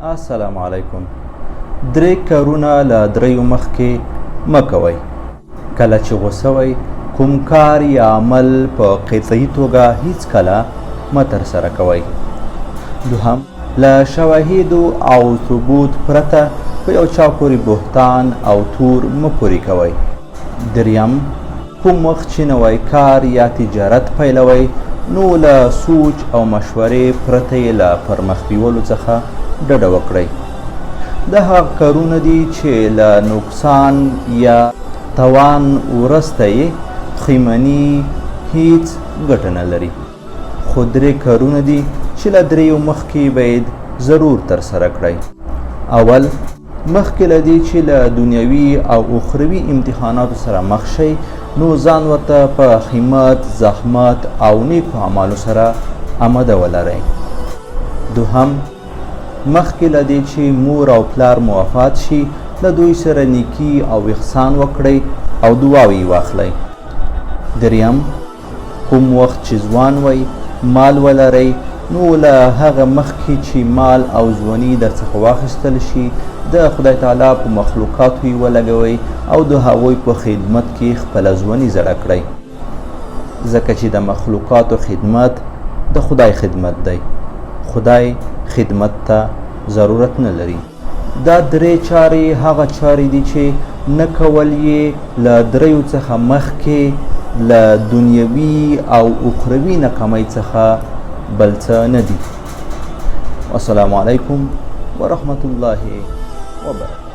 السلام علیکم. 3 کارونه له 3 مخکې مه کوئ. کله چې غوسه وئ کوم کار یا عمل په قطعي توګه هیڅکله مه ترسره کوئ. 2 له شواهدو او ثبوت پرته په یو چا پورې بهتان او تور مه پورې کوئ. 3 کوم وخت چې نوی کار یا تجارت پیلوئ نو له سوچ او مشورې پرته یې له پرمخ بیولو څخه ډډه وکړئ. دا هغه کارونه دي چې له نقصان یا توان وروسته یې خیمني هیڅ ګټه نه لري. خو 3 کارونه دي چې له 3 مخکې باید ضرور ترسره کړئ. اول، مخکې له دې چې له دنیوي او اخروي امتحاناتو سره مخ شئ نو ځان ورته په همت، زحمت او نیکو اعمالو سره آماده ولرئ. 2 مخکې له دې چې مور او پلار مو وفات شي له دوی سره نیکي او احسان وکړئ او دعاوې واخلئ. 3 کوم وخت چې ځوان وئ مال ولرئ نو له هغه مخکې چې مال او ځواني درڅخه واخیستل شي د خدای تعالی په مخلوقاتو یې ولګوئ او د هغوی په خدمت کې خپله ځواني زړه کړئ، ځکه چې د مخلوقاتو خدمت د خدای خدمت دی. خدای خدمت ته ضرورت نه لري. دا 3 چارې هغه چارې دي چې نه کول یې له 3 څخه مخکې له دنیوي او اخروي ناکامۍ څخه بل څه نه دي. والسلام علیکم ورحمة الله وبرکاته.